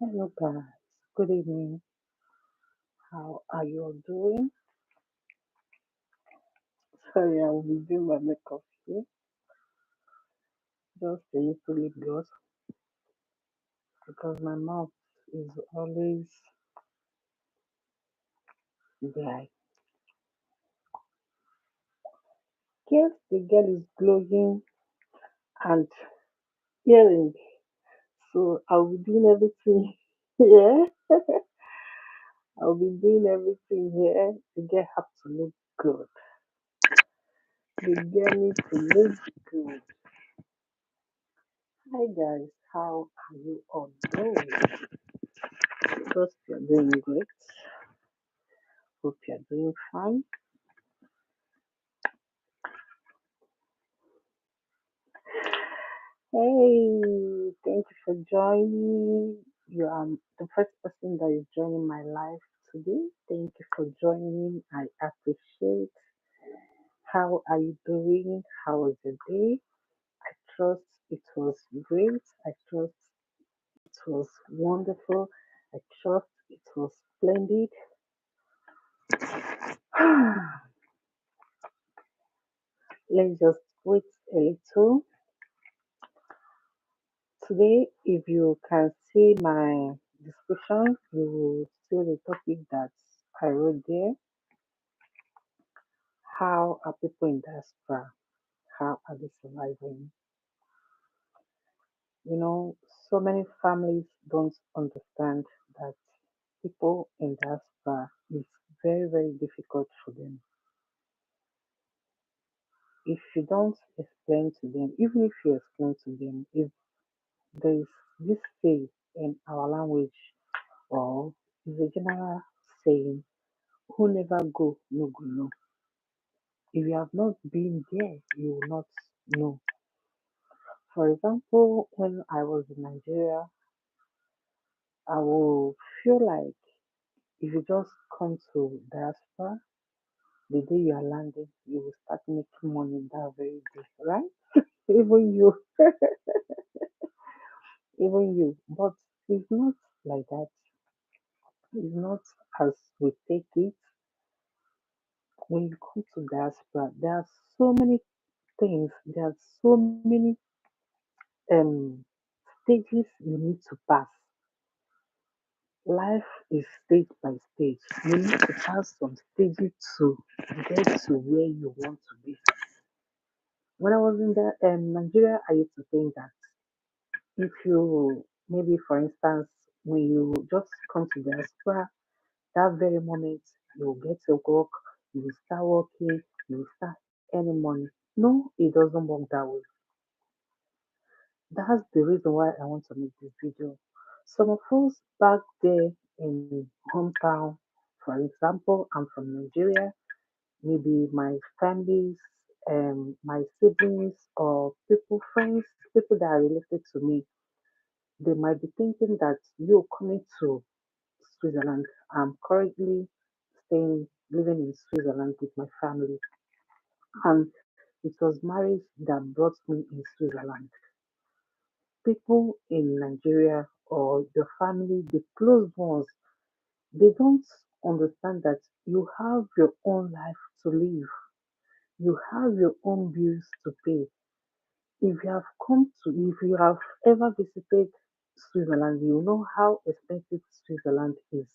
Hello guys, good evening. How are you all doing? Sorry, I will be doing my makeup here. Just a little lip gloss because my mouth is always dry. Yes, the girl is glowing and hearing, so I'll be doing everything here. I'll be doing everything here to get her to look good. The girl needs to look good. Hi guys, how are you all doing? Trust you're doing great. Hope you're doing fine. Hey, thank you for joining. You are the first person that is joining my life today. Thank you for joining. I appreciate. How are you doing? How was your day? I trust it was great. I trust it was wonderful. I trust it was splendid. Let's just wait a little. Today, if you can see my description, you will see the topic that I wrote there. How are people in diaspora? How are they surviving? You know, so many families don't understand that people in diaspora is very, very difficult for them. If you don't explain to them, even if you explain to them, if there is this say in our language or is a general saying, who never go, no go know. If you have not been there, you will not know. For example, when I was in Nigeria, I will feel like if you just come to diaspora, the day you are landing, you will start making money that very day, right? Even you, even you. But it's not like that. It's not as we take it. When you come to diaspora, there are so many things, there are so many um stages you need to pass. Life is stage by stage. You need to pass some stages to get to where you want to be. When I was in Nigeria, I used to think that if you, maybe for instance, when you just come to the diaspora, that very moment you will get to work, you will start working, you will start earning money. No, it doesn't work that way. That's the reason why I want to make this video. Some of us back there in hometown, for example, I'm from Nigeria, maybe my families, my siblings, or people, friends, people that are related to me, they might be thinking that you're coming to Switzerland. I'm currently living in Switzerland with my family, and it was marriage that brought me in Switzerland. People in Nigeria or your family, the close ones, they don't understand that you have your own life to live. You have your own bills to pay. If you have ever visited Switzerland, you know how expensive Switzerland is.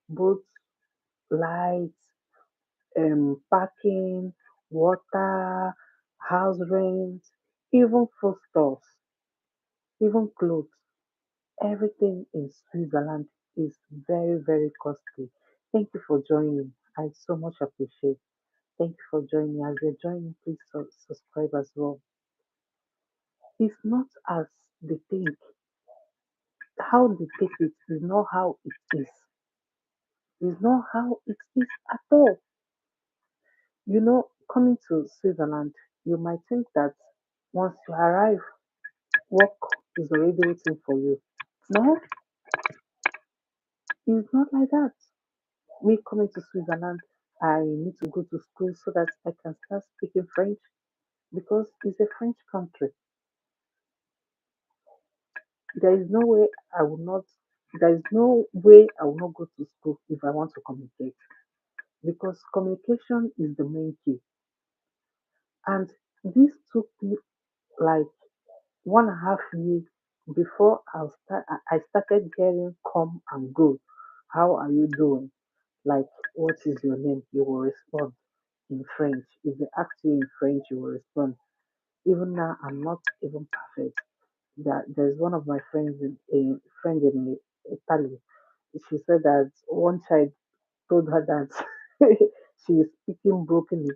Both lights, parking, water, house rent, even foodstuffs, even clothes. Everything in Switzerland is very, very costly. Thank you for joining. I so much appreciate. Thank you for joining. As you're joining, please subscribe as well. It's not as they think. How they take it is not how it is. It's not how it is at all. You know, coming to Switzerland, you might think that once you arrive, work is already waiting for you. No, it's not like that. Me coming to Switzerland, I need to go to school so that I can start speaking French because it's a French country. There is no way I will not. There is no way I will not go to school if I want to communicate because communication is the main key. And this took me like 1.5 years before I started hearing come and go. How are you doing? Like, what is your name? You will respond in French. If they ask you in French, you will respond. Even now, I'm not even perfect. There's one of my friends in a friend in Italy. She said that one child told her that she is speaking broken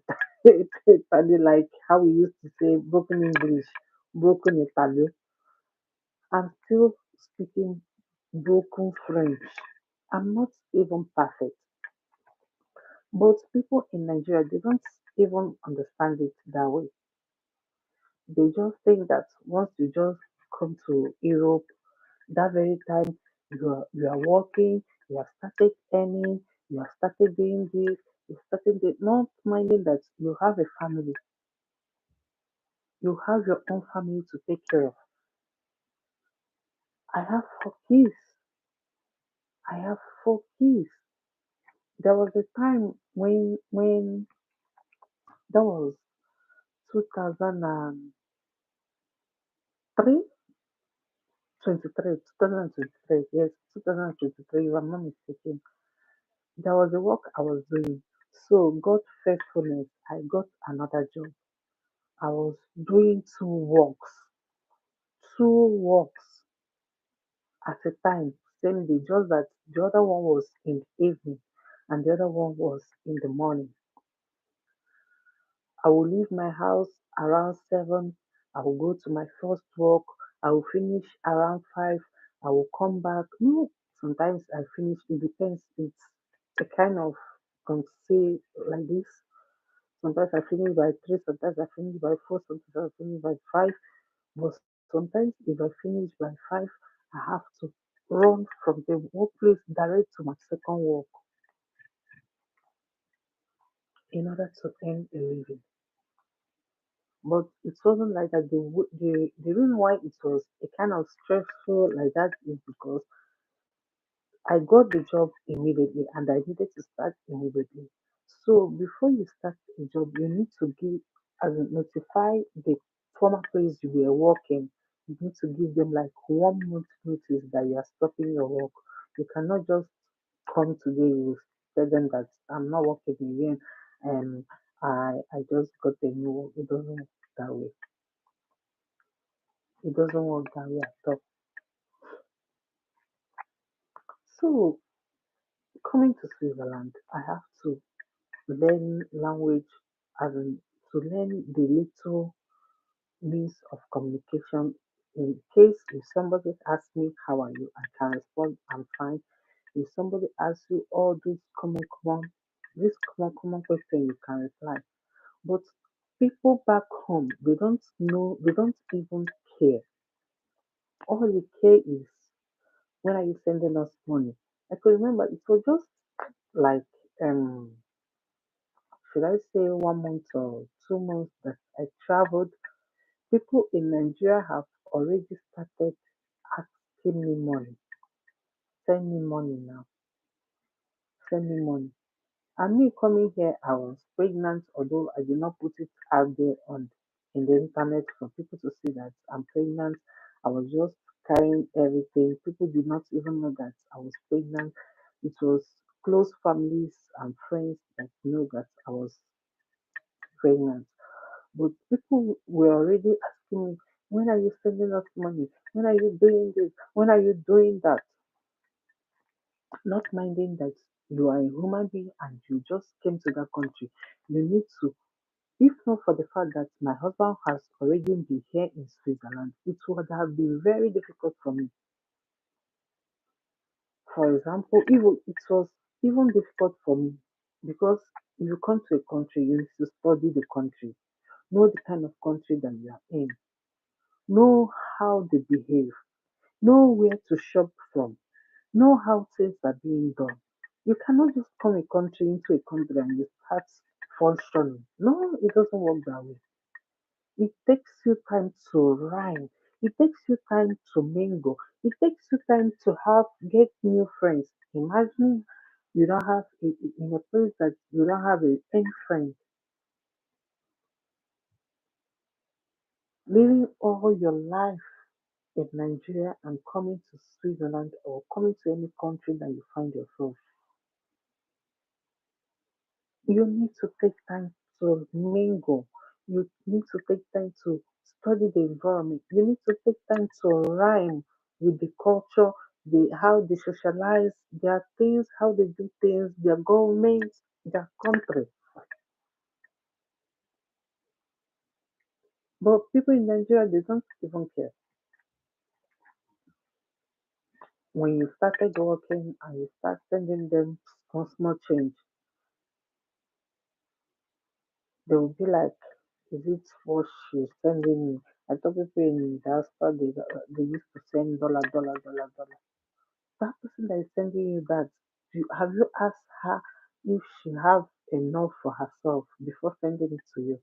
Italian, like how we used to say broken English, broken Italian. I'm still speaking broken French. I'm not even perfect. But people in Nigeria, they don't even understand it that way. They just think that once you just come to Europe, that very time you are working, you have started earning, you have started doing this, you started not minding that you have a family, you have your own family to take care of. I have 4 kids. I have 4 kids. There was a time when that was 2003, 2023, yes, 2023, if I'm not mistaken. There was a work I was doing. So God faithfulness, I got another job. I was doing two works at a time, same day, just that the other one was in the evening and the other one was in the morning. I will leave my house around 7. I will go to my first work. I will finish around 5. I will come back. No, sometimes I finish. It depends. It's a kind of can say like this. Sometimes I finish by 3. Sometimes I finish by 4. Sometimes I finish by 5. But sometimes if I finish by 5, I have to run from the workplace direct to my second work in order to earn a living. But it wasn't like that. The reason why it was a kind of stressful like that is because I got the job immediately and I needed to start immediately. So before you start a job, you need to give, as in notify the former place you were working. You need to give them like 1 month notice that you are stopping your work. You cannot just come today, you tell them that I'm not working again and I just got a new work. It doesn't work that way. It doesn't work that way at all. So coming to Switzerland, I have to learn language as in to learn the little means of communication. In case if somebody asks me how are you, I can respond I'm fine. If somebody asks you all these common question, you can reply. But people back home, they don't know, they don't even care. All they care is when are you sending us money? I could remember it was just like should I say 1 month or 2 months that I traveled. People in Nigeria have already started asking me money. Send me money now. Send me money. And me coming here, I was pregnant, although I did not put it out there on in the internet for people to see that I'm pregnant. I was just carrying everything. People did not even know that I was pregnant. It was close families and friends that knew that I was pregnant. But people were already asking me, when are you sending us money? When are you doing this? When are you doing that? Not minding that you are a human being and you just came to that country. You need to, if not for the fact that my husband has already been here in Switzerland, it would have been very difficult for me. For example, even it was even difficult for me because if you come to a country, you need to study the country, know the kind of country that you are in, know how they behave, know where to shop from, know how things are being done. You cannot just come a country into a country and you start functioning. No, it doesn't work that way. It takes you time to rhyme. It takes you time to mingle. It takes you time to have get new friends. Imagine you don't have in a place that you don't have any friend, living all your life in Nigeria and coming to Switzerland or coming to any country that you find yourself. You need to take time to mingle. You need to take time to study the environment. You need to take time to rhyme with the culture, how they socialize, their things, how they do things, their government, their country. But people in Nigeria, they don't even care. When you started working and you start sending them small change, they will be like, is it what she's sending me? I thought people in diaspora, they used to send dollar. That person that is sending you that, have you asked her if she have enough for herself before sending it to you?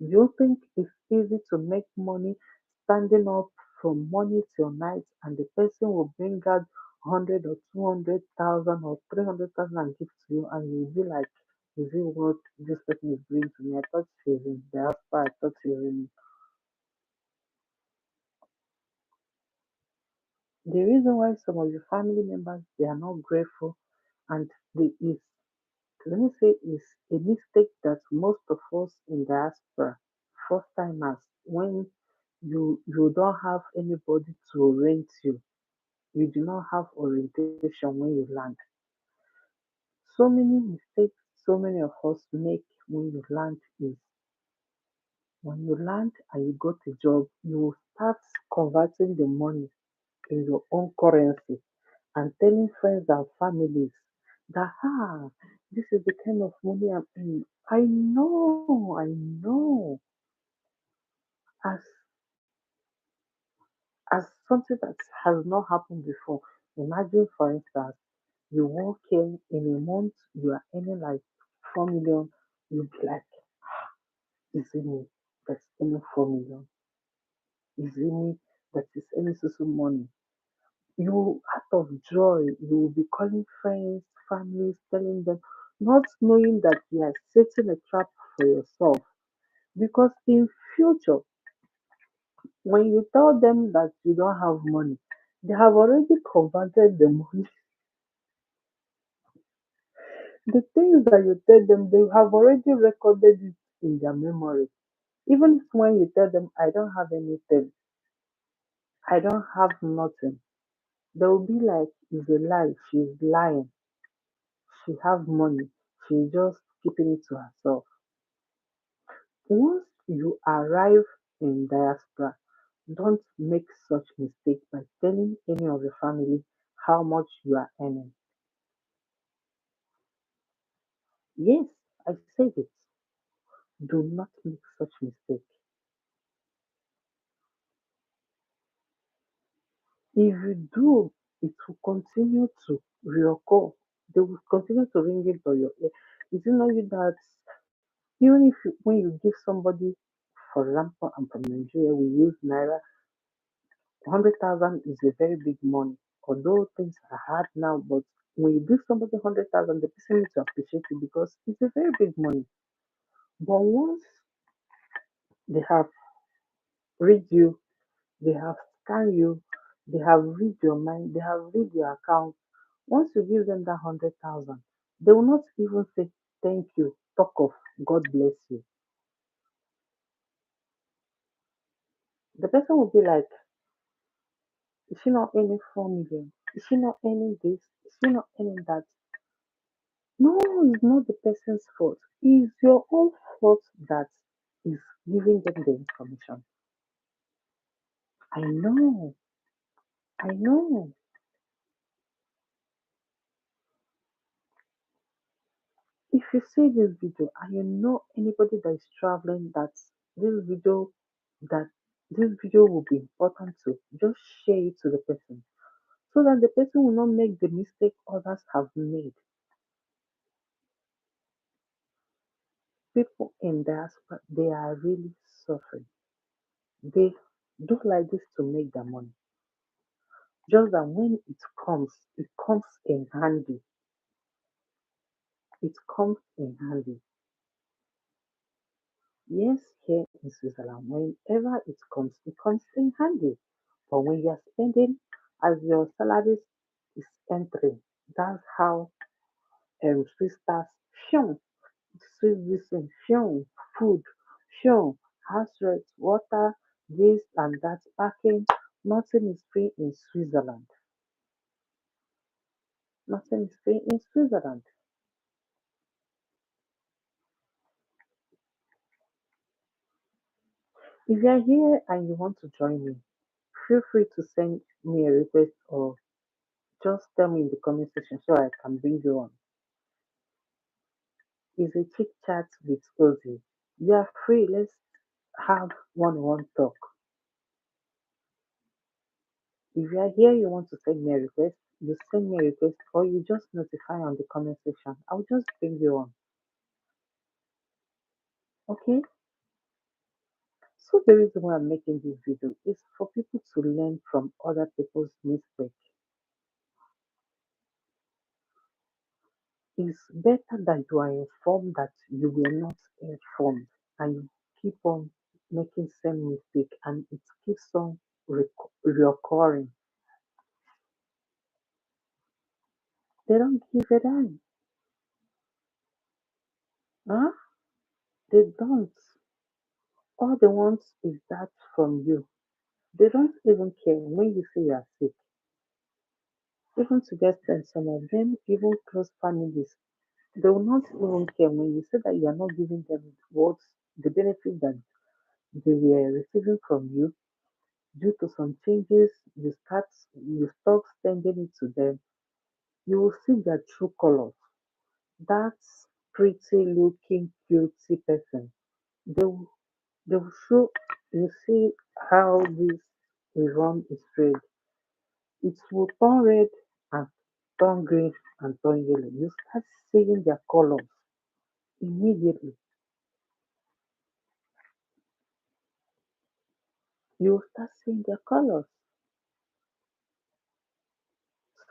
Do you think it's easy to make money standing up from morning till night and the person will bring out 100 or 200,000 or 300,000 and give to you and you'll be like, is it what this person is doing to me? I thought she's in diaspora, I thought she's in. The reason why some of your family members they are not grateful and they is, let me say, is a mistake that most of us in diaspora, first timers, when you don't have anybody to orient you, you do not have orientation when you land. So many mistakes so many of us make when you land is when you land and you got a job, you will start converting the money in your own currency and telling friends and families that this is the kind of money I'm in. I know. As as something that has not happened before. Imagine for instance, you work in a month, you are earning like 4 million, you'll be like, is it me that's earning 4 million? Is it me that is earning so money? You out of joy, you will be calling friends, families, telling them, not knowing that you are setting a trap for yourself. Because in future, when you tell them that you don't have money, they have already converted the money. The things that you tell them, they have already recorded it in their memory. Even if when you tell them, I don't have anything, I don't have nothing, they will be like, it's a lie, she's lying. She have money, she's just keeping it to herself. Once you arrive in diaspora, don't make such mistake by telling any of your family how much you are earning. Yes, I said it. Do not make such mistake. If you do, it will continue to reoccur. They will continue to ring it on your ear. Did you know you that even if you, when you give somebody, for example, I'm from Nigeria, we use naira, 100,000 is a very big money. Although things are hard now, but when you give somebody 100,000, the person needs to appreciate it because it's a very big money. But once they have read you, they have scanned you, they have read your mind, they have read your account. Once you give them that 100,000, they will not even say thank you, talk of God bless you. The person will be like, is she not earning 4 million? Is she not earning this? Is she not earning that? No, it's not the person's fault. It's your own fault that is giving them the information. I know, I know. If you see this video and you know anybody that is traveling this video that this video will be important to, just share it to the person so that the person will not make the mistake others have made. People in diaspora, they are really suffering. They do like this to make their money. Just that when it comes in handy. It comes in handy. Yes, here in Switzerland, whenever it comes in handy. But when you're spending as your salary is entering, that's how Swiss starts. Phew, Swiss this phew, food, phew, house rent, water, this and that, parking. Nothing is free in Switzerland. Nothing is free in Switzerland. If you're here and you want to join me, feel free to send me a request or just tell me in the comment section so I can bring you on. It's a chit chat with Ozzy. You are free. Let's have one-on-one talk. If you are here, you want to send me a request, you send me a request or you just notify on the comment section. I'll just bring you on. Okay? So the reason why I'm making this video is for people to learn from other people's mistakes. It's better that you are informed that you were not informed and you keep on making same mistake and it keeps on reoccurring. They don't give a damn. Huh? They don't. All they want is that from you. They don't even care when you say you are sick. Even to get friends, some of them, even close families, they will not even care when you say that you are not giving them what the benefit that they were receiving from you due to some changes, you stop sending it to them. You will see their true colors. That pretty looking, cutesy person. They will, they will show you see how this Iran is red. It will turn red and turn green and turn yellow. You start seeing their colors immediately. You will start seeing their colors.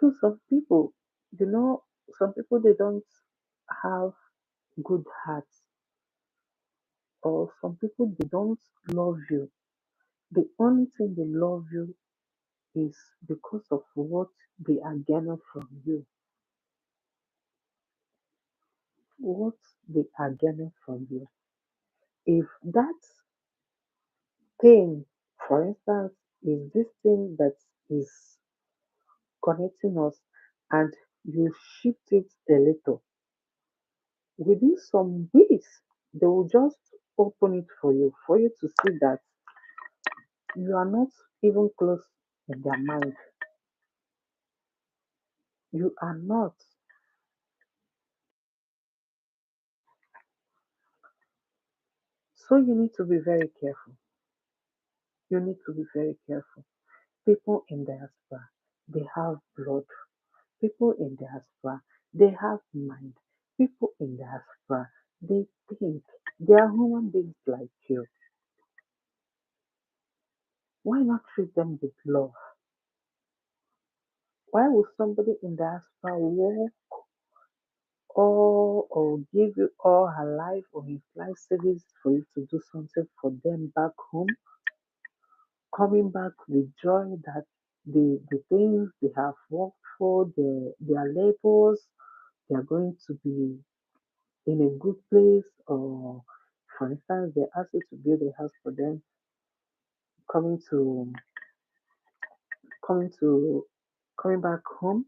So some people, you know, some people they don't have good hearts, or some people they don't love you. The only thing they love you is because of what they are getting from you. What they are getting from you. If that thing, for instance, is this thing that is connecting us and you shift it a little, within some weeks, they will just open it for you to see that you are not even close in their mind. You are not. So you need to be very careful. You need to be very careful. People in diaspora, they have blood. People in diaspora, they have mind. People in diaspora, they think. They are human beings like you. Why not treat them with love? Why would somebody in diaspora walk or give you all her life or his life savings for you to do something for them back home, coming back with joy that the things they have worked for, their labors, they are going to be in a good place, or for instance, they ask you to build a house for them, coming to coming to coming back home,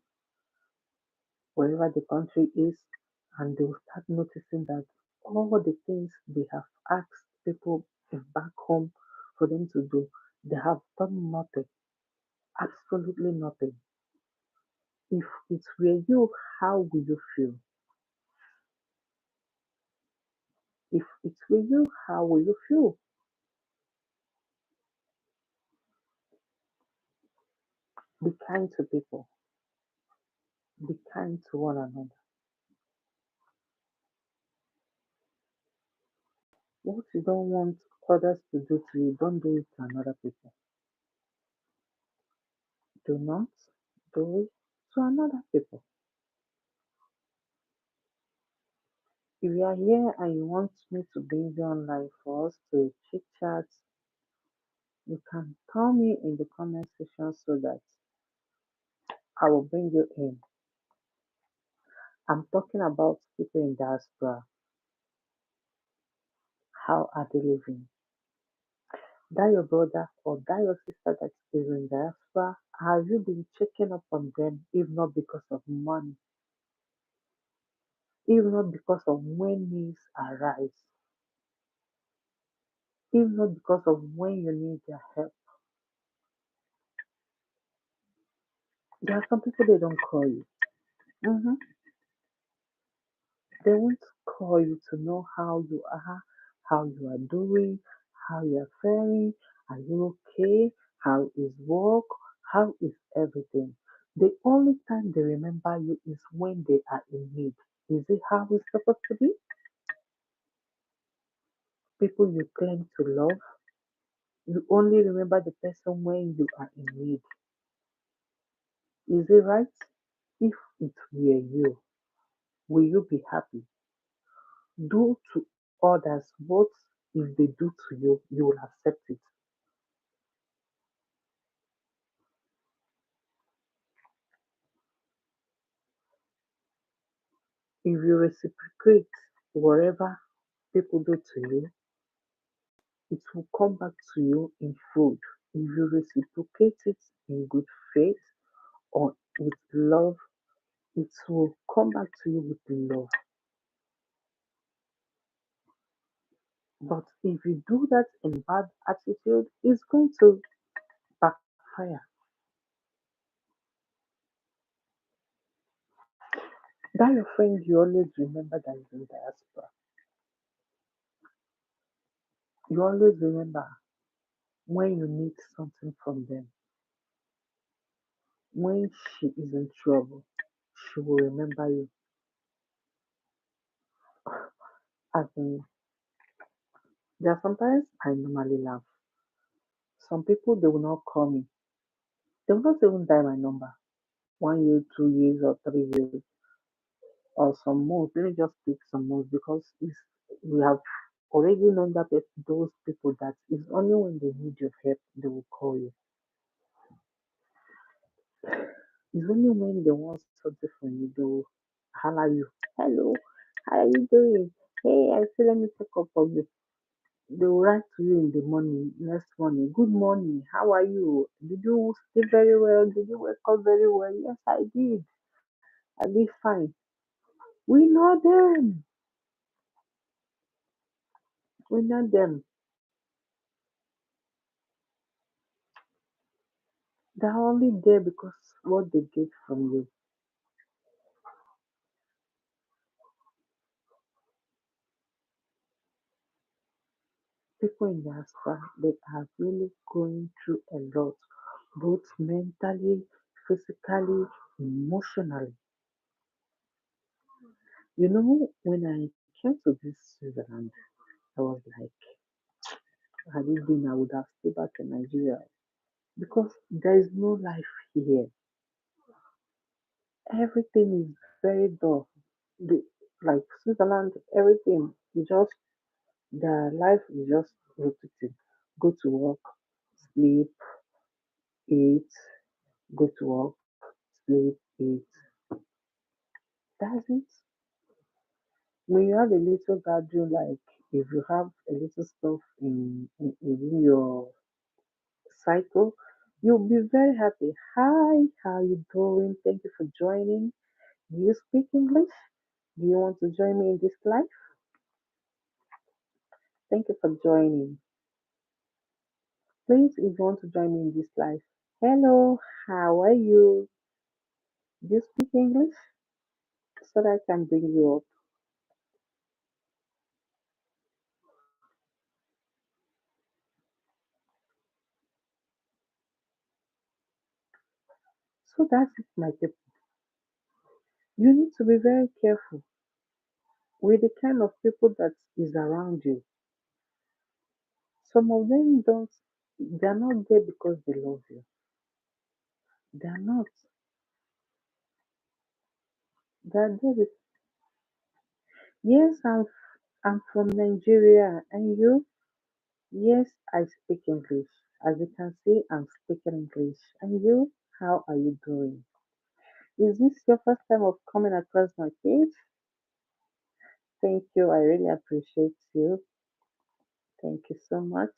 wherever the country is, and they will start noticing that all the things they have asked people back home for them to do, they have done nothing, absolutely nothing. If it were you, how would you feel? If it were you, how will you feel? Be kind to people. Be kind to one another. What you don't want others to do to you, don't do it to another people. do not do it to another people. If you are here and you want me to bring you online for us to chit chat, you can tell me in the comment section so that I will bring you in. I'm talking about people in diaspora. How are they living? That your brother or that your sister that is in diaspora, have you been checking up on them if not because of money, if not because of when needs arise, if not because of when you need their help? There are some people they don't call you. Mhm. They won't call you to know how you are doing, how you are faring, are you okay, how is work, how is everything. The only time they remember you is when they are in need. Is it how it's supposed to be? People you claim to love, you only remember the person when you are in need. Is it right? If it were you, will you be happy? Do to others what if they do to you, you will accept it. If you reciprocate whatever people do to you, it will come back to you in food. If you reciprocate it in good faith or with love, it will come back to you with love. But if you do that in bad attitude, it's going to backfire. That your friend you always remember that is in diaspora. You always remember when you need something from them. When she is in trouble, she will remember you. As in, there are sometimes I normally laugh. Some people they will not call me. They will not even dial my number. 1 year, 2 years, or 3 years, or some months. Let me just pick some months because we have already known that those people that it's only when they need your help they will call you. It's only when they want something from you they will holler you. Hello, how are you doing? Hey, I say let me check up on you. They will write to you in the morning, next morning. Good morning. How are you? Did you sleep very well? Did you wake up very well? Yes, I did. I did fine. We know them. We know them. They're only there because what they get from you. People in diaspora, they are really going through a lot, both mentally, physically, emotionally. You know, when I came to this Switzerland, I was like, had it been, I would have stayed back in Nigeria because there is no life here. Everything is very dull. The, like Switzerland, everything is just their life is just routine. Go to work, sleep, eat, go to work, sleep, eat. That's it. When you have a little gathering, like if you have a little stuff within your cycle, you'll be very happy. Hi, how you doing? Thank you for joining. Do you speak English? Do you want to join me in this life? Thank you for joining. Please, if you want to join me in this life, hello, how are you? Do you speak English so that I can bring you up? So that's it, my people. You need to be very careful with the kind of people that is around you. Some of them don't, they're not there because they love you. They're not. They're there. Yes, I'm from Nigeria. And you? Yes, I speak English. As you can see, I'm speaking English. And you? How are you doing? Is this your first time of coming across my page? Thank you. I really appreciate you. Thank you so much.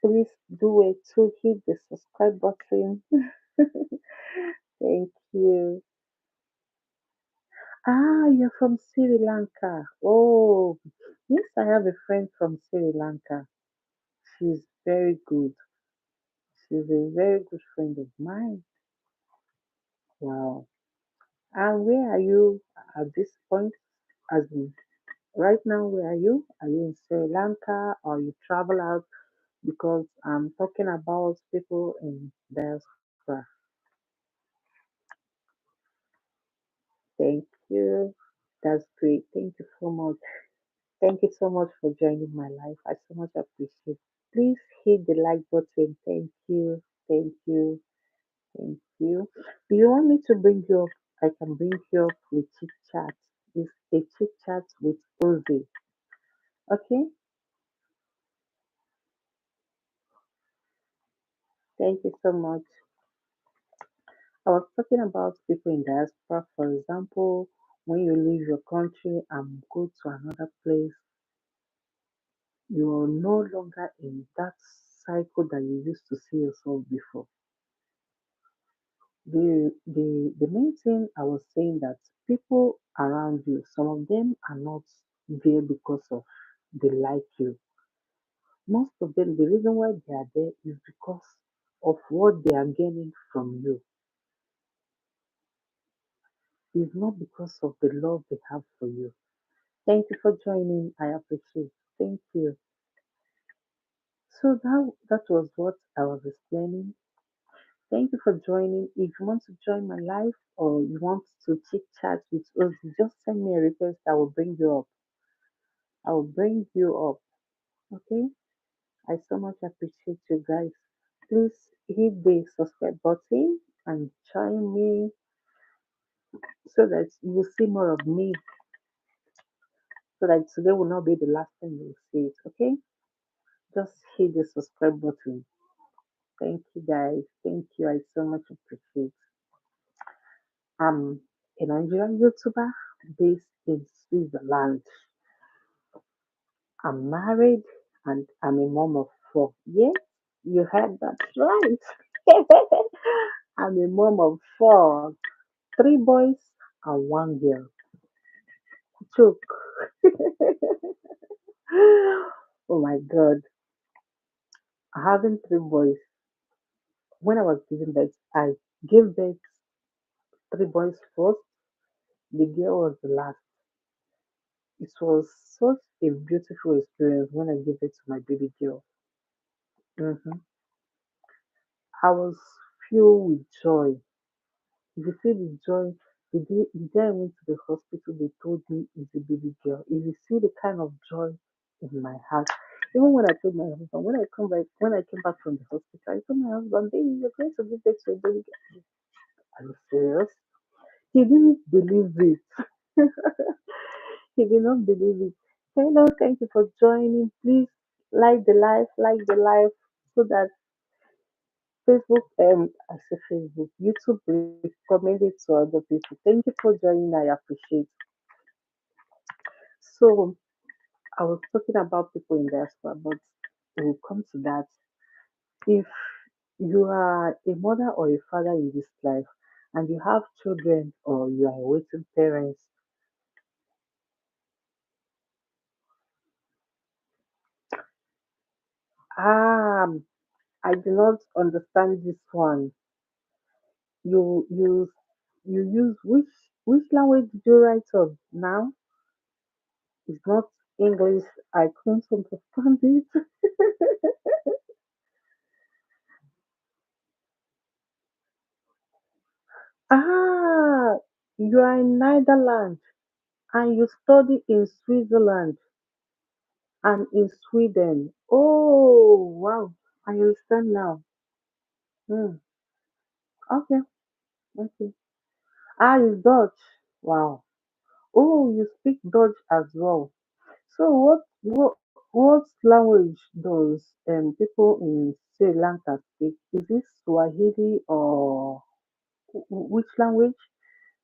Please do it to hit the subscribe button. Thank you. Ah, you're from Sri Lanka. Oh, yes, I have a friend from Sri Lanka. She's very good. She's a very good friend of mine. Wow. And where are you at this point? As in, right now, where are you? Are you in Sri Lanka or you travel out? Because I'm talking about people in diaspora. Thank you. That's great. Thank you so much. Thank you so much for joining my life. I so much appreciate. Please hit the like button. Thank you. Thank you. Thank you. Do you want me to bring you up? I can bring you up with chit chat. It's a chit chat with Ozzy. Okay? Thank you so much. I was talking about people in diaspora. For example, when you leave your country and go to another place, you're no longer in that cycle that you used to see yourself before. The main thing I was saying that people around you, some of them are not there because of they like you. Most of them, the reason why they are there is because of what they are gaining from you. It's not because of the love they have for you. Thank you for joining. I appreciate. Thank you. So that was what I was explaining. Thank you for joining. If you want to join my live or you want to chit chat with us, just send me a request. I will bring you up. I will bring you up. Okay? I so much appreciate you guys. Please hit the subscribe button and join me so that you will see more of me. So that today will not be the last time you will see it. Okay? Just hit the subscribe button. Thank you guys. Thank you. I so much appreciate. I'm a Nigerian YouTuber based in Switzerland. I'm married and I'm a mom of four. Yes, you heard that right. I'm a mom of four, three boys and one girl. Choke. Oh my God. Having three boys. When I was giving birth, I gave birth three boys first. The girl was the last. It was such a beautiful experience when I gave birth to my baby girl. hmm I was filled with joy. If you see the joy, the day I went to the hospital, they told me it's a baby girl. If you see the kind of joy in my heart, even when I told my husband, when I came back from the hospital, I told my husband, baby, you're going to give birth to a baby girl. Are you serious? He didn't believe it. He did not believe it. Hello, thank you for joining. Please like the life, so that Facebook, I say Facebook, YouTube recommend it to other people. Thank you for joining. I appreciate. So I was talking about people in diaspora, but we'll come to that. If you are a mother or a father in this life, and you have children or you are waiting parents, um, I do not understand this one. You use you use which language did you write on now? It's not English. I couldn't understand it. Ah, you are in Netherlands and you study in Switzerland and in Sweden. Oh, wow. I understand now. Hmm. Okay, okay. Ah, it's Dutch. Wow. Oh, you speak Dutch as well. So what language does people in Sri Lanka speak? Is it Swahili or which language?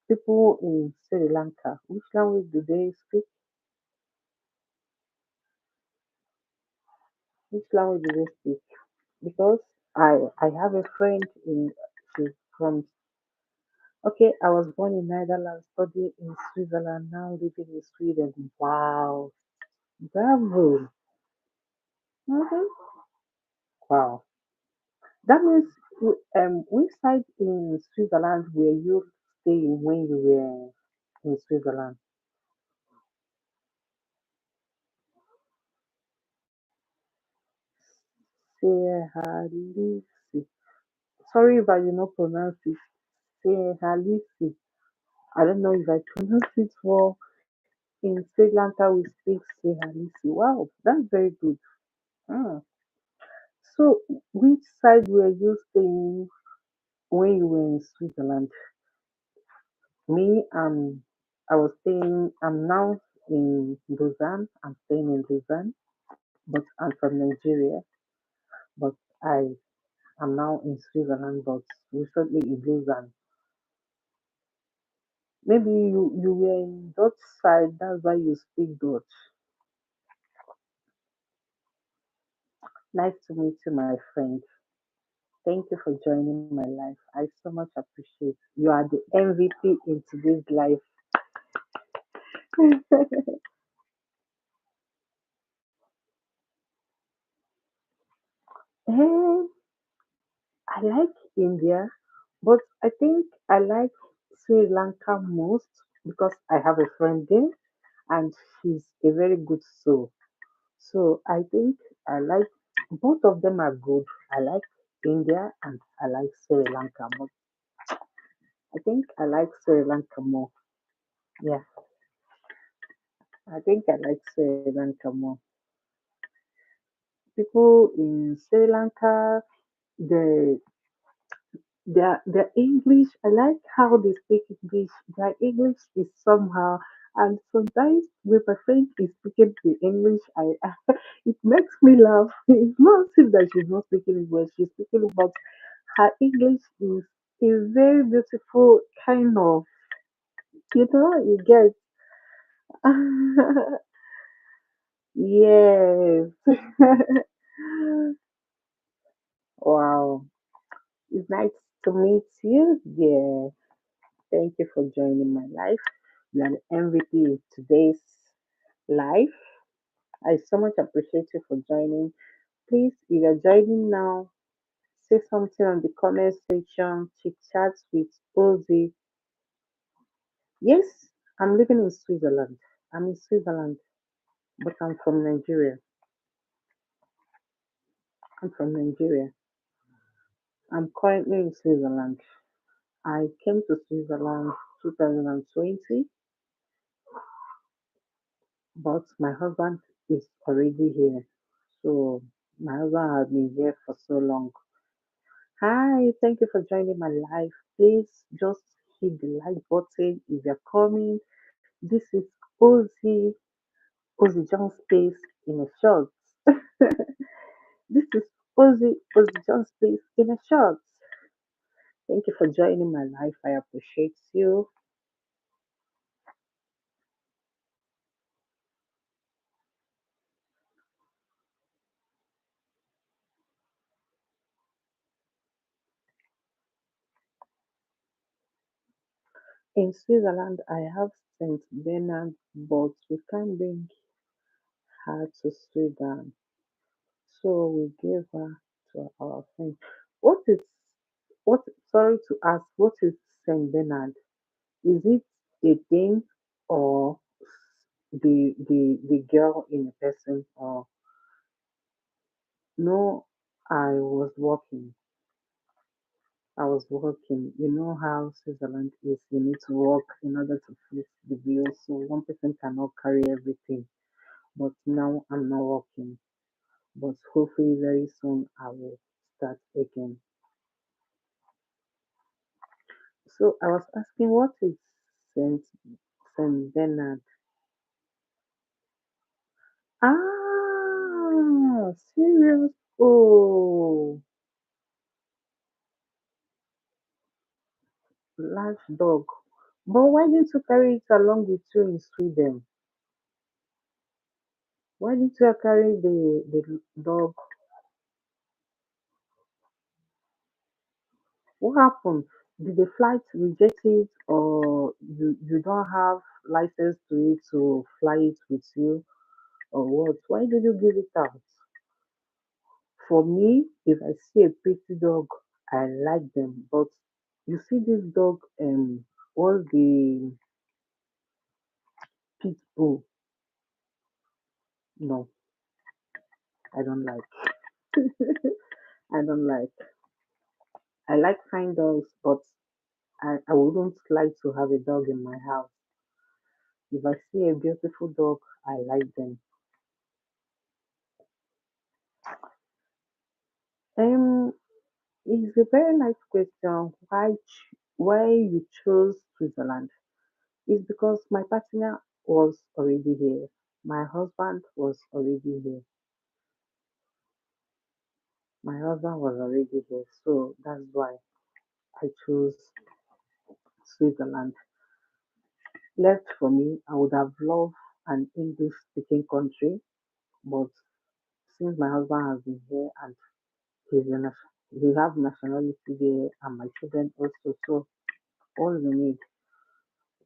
People in Sri Lanka, which language do they speak? Which language do they speak? Because I have a friend in she's from okay, I was born in Netherlands, studied in Switzerland, now living in Sweden. Wow. Bravo. Hmm. Wow. That means which side in Switzerland were you staying when you were in Switzerland? Sehalisi. Sorry if I did not pronounce it. Sehalisi. I don't know if I pronounced it well. In Sri Lanka, we speak Sehalisi. Wow, that's very good. Ah. So, which side were you staying when you were in Switzerland? Me, I was staying, I'm now in Lausanne. I'm staying in Lausanne, but I'm from Nigeria. But I am now in Switzerland, but recently in Lausanne. Maybe you were in Dutch side, that's why you speak Dutch. Nice to meet you, my friend. Thank you for joining my life. I so much appreciate. You are the MVP in today's life. Eh, I like India, but I think I like Sri Lanka most because I have a friend there and she's a very good soul. So I think I like both of them are good. I like India and I like Sri Lanka, but I think I like Sri Lanka more. Yeah, I think I like Sri Lanka more. People in Sri Lanka, the their English, I like how they speak English. Their English is somehow, and sometimes when my friend is speaking the English, I it makes me laugh. It's not as if that she's not speaking English, she's speaking, but her English is a very beautiful kind of, you get. Yes. Wow. It's nice to meet you. Yeah. Thank you for joining my life. You are the MVP in today's life. I so much appreciate you for joining. Please, if you're joining now, say something on the comment section. Chit chat with Ozzy. Yes, I'm living in Switzerland. I'm in Switzerland, but I'm from Nigeria. I'm from Nigeria. I'm currently in Switzerland. I came to Switzerland 2020, but my husband is already here. So my husband has been here for so long. Hi, thank you for joining my live. Please just hit the like button if you're coming. This is Ozzy, Ozzy John Space in a short. This is Ozzy John Space in a short. Thank you for joining my life. I appreciate you. In Switzerland, I have Saint Bernard, but we can't bring her to Sweden. So we gave her to our friend. What is what? Sorry to ask. What is Saint Bernard? Is it a thing or the girl in a person? Or no? I was working. I was working. You know how Switzerland is. You need to work in order to fit the bill. So one person cannot carry everything. But now I'm not working. But hopefully very soon I will start again. So I was asking, what is Saint Saint Bernard? Ah, serious? Oh, large dog. But why didn't you carry it along with you in Sweden? Why didn't you carry the dog? What happened? Did the flight reject it, or you don't have license to it to fly it with you, or what? Why did you give it out? For me, if I see a pretty dog, I like them. But you see this dog, all the pit bull. No, I don't like. I don't like. I like fine dogs, but I wouldn't like to have a dog in my house. If I see a beautiful dog, I like them. Um, it's a very nice question. Why you chose Switzerland? It's because my partner was already here. My husband was already here. My husband was already here, so that's why I chose Switzerland. Left for me, I would have loved an English speaking country, but since my husband has been here and we have nationality there and my children also, so all we need,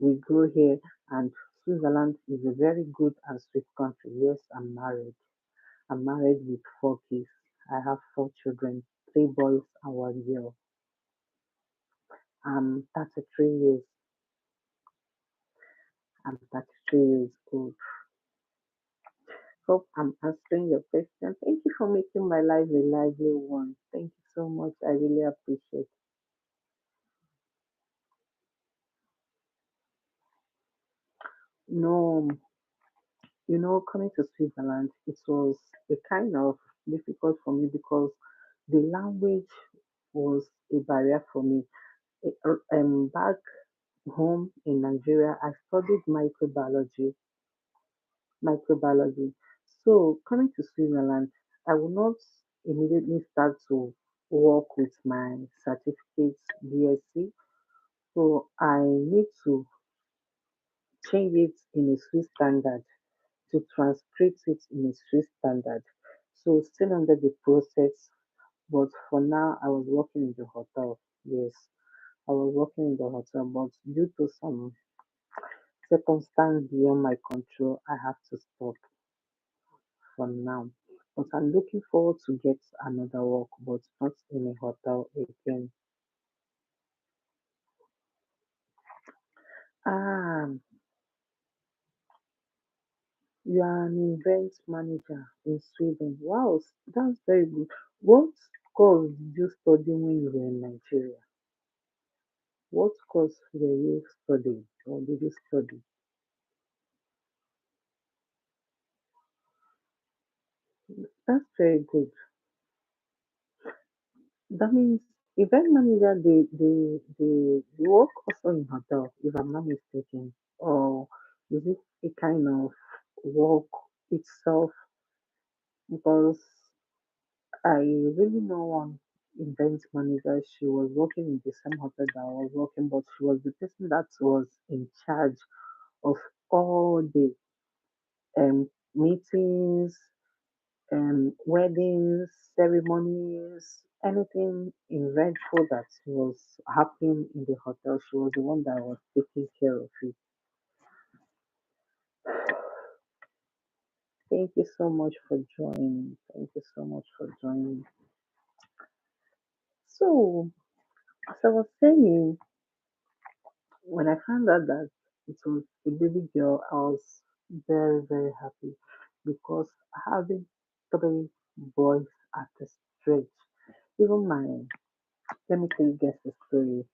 we go here, and Switzerland is a very good and sweet country. Yes, I'm married. I'm married with four kids. I have four children, three boys and one girl. I'm 33 years. I'm 33 years old. Hope I'm answering your question. Thank you for making my life a lively one. Thank you so much. I really appreciate it. No, coming to Switzerland, it was a kind of difficult for me because the language was a barrier for me. Back home in Nigeria, I studied microbiology. So coming to Switzerland, I will not immediately start to work with my certificate BSc. So I need to change it in a Swiss standard, to transcript it in a Swiss standard. So still under the process, but for now I was working in the hotel. Yes, I was working in the hotel, but due to some circumstance beyond my control, I have to stop for now. But I'm looking forward to get another work, but not in a hotel again. Ah, you are an event manager in Sweden. Wow, that's very good. What course did you study when you were in Nigeria? What course were you studying or did you study? That's very good. That means event manager, they work also in hotel, if I'm not mistaken. Or is it a kind of work itself? Because I really know one event manager. She was working in the same hotel that I was working, but she was the person that was in charge of all the meetings, weddings, ceremonies, anything eventful that was happening in the hotel. She was the one that was taking care of it. Thank you so much for joining. Thank you so much for joining. So, as I was saying, when I found out that it was a baby girl, I was very, very happy because having three boys at a stretch, even let me tell you guys the story.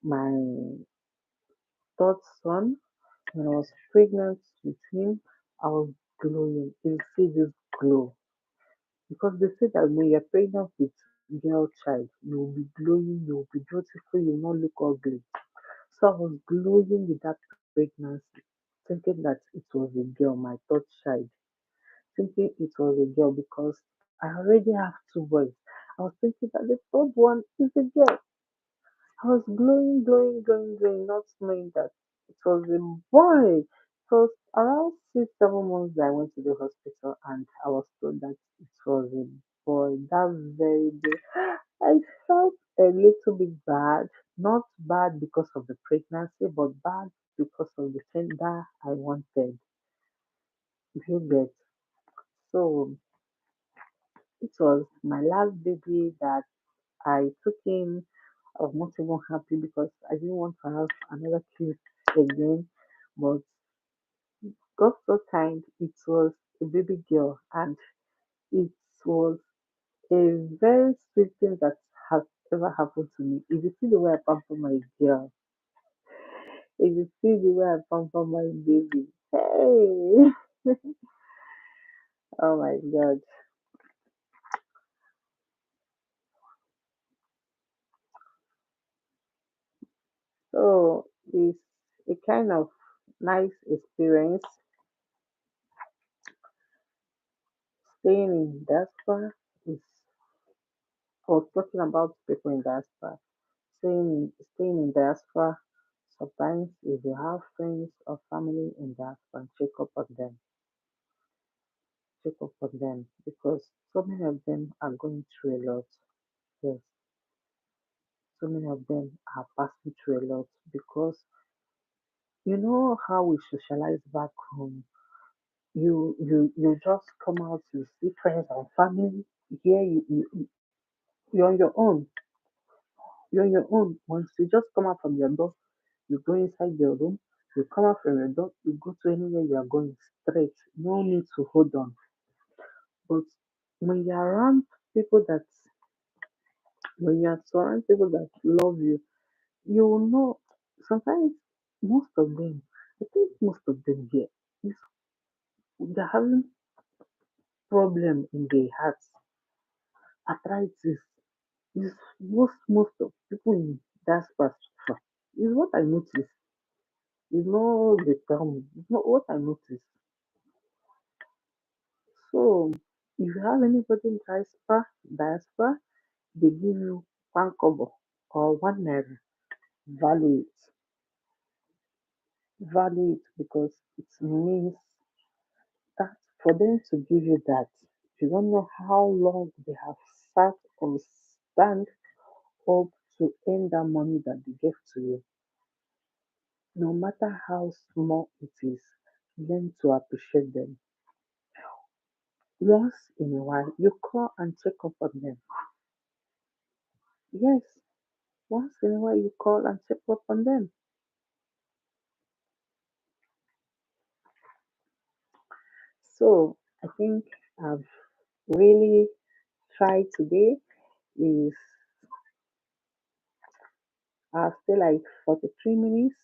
My third son, when I was pregnant with him, I was glowing. You see this glow. Because they say that when you're pregnant with girl child. You will be glowing, you will be beautiful, you will not look ugly. So I was glowing with that pregnancy, thinking that it was a girl, my third child, thinking it was a girl because I already have two boys. I was thinking that the third one is a girl. I was glowing, glowing, glowing, glowing, not knowing that it was a boy. So around 6, 7 months that I went to the hospital and I was told that it was a boy. That very day, I felt a little bit bad. Not bad because of the pregnancy, but bad because of the gender I wanted. If you get. So it was my last baby that I took in. I was not even happy because I didn't want to have another kid again. But God so kind, it was a baby girl, and it was a very sweet thing that has ever happened to me. If you see the way I pamper my girl, if you see the way I pamper my baby, hey, oh my God. So it's a kind of nice experience staying in diaspora. Is I was talking about people in diaspora. Staying in diaspora, sometimes if you have friends or family in diaspora, check up on them because so many of them are going through a lot. Yes, so many of them are passing through a lot because you know how we socialize back home. You just come out to see friends and family. Here you're on your own. You're on your own. Once you just come out from your door, you go inside your room, you come out from your door, you go to anywhere you are going straight. No need to hold on. But when you're around people that, when you're surrounded people that love you, you will know. Sometimes, most of them, I think most of them here, is they're having problem in their hearts. Arthritis is most of people in diaspora suffer. Is what I notice. It's not the term. It's not what I notice. So if you have anybody in diaspora, they give you one kobo or 1 naira. Value it. Value it because it means that for them to give you that, you don't know how long they have sat or stand up to earn that money that they gave to you. No matter how small it is, learn to appreciate them. Once in a while, you call and check up on them. Yes, once in a while, you call and check up on them. So I think I've really tried today is I'll stay like 43 minutes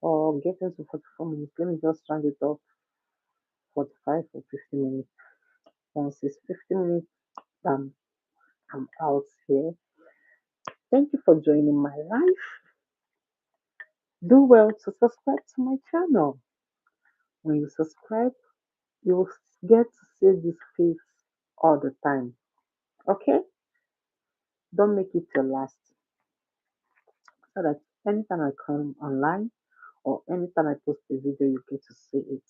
or getting to 44 minutes. Let me just round it up 45 or 50 minutes. Once it's 50 minutes, um, I'm out here. Thank you for joining my life. Do well to subscribe to my channel. When you subscribe, you'll get to see this face all the time. Okay? Don't make it your last so that anytime I come online or anytime I post a video, you get to see it.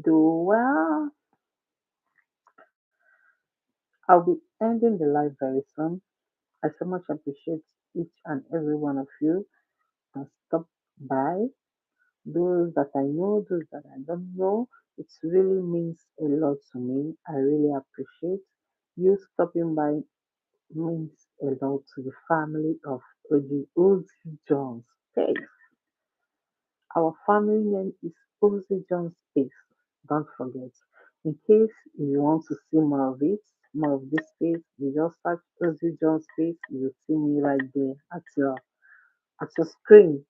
Do well. I'll be ending the live very soon. I so much appreciate each and every one of you that stop by. Those that I know, those that I don't know, it really means a lot to me. I really appreciate you stopping by means a lot to the family of Ozzy Jones. Hey, our family name is Ozzy Jones Space. Don't forget. In case you want to see more of it, more of this space, you just search Ozzy Jones Space. You'll see me right there at your screen.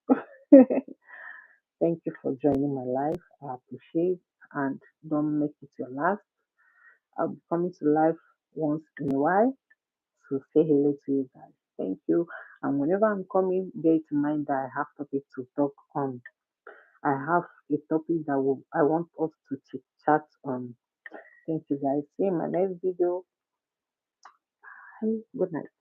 Thank you for joining my life. I appreciate and don't make it your last. I'll be coming to live once in a while to say hello to you guys. Thank you. And whenever I'm coming, bear it in mind that I have topic to talk on. I have a topic that I want us to chit chat on. Thank you guys. See you in my next video. Bye. Good night.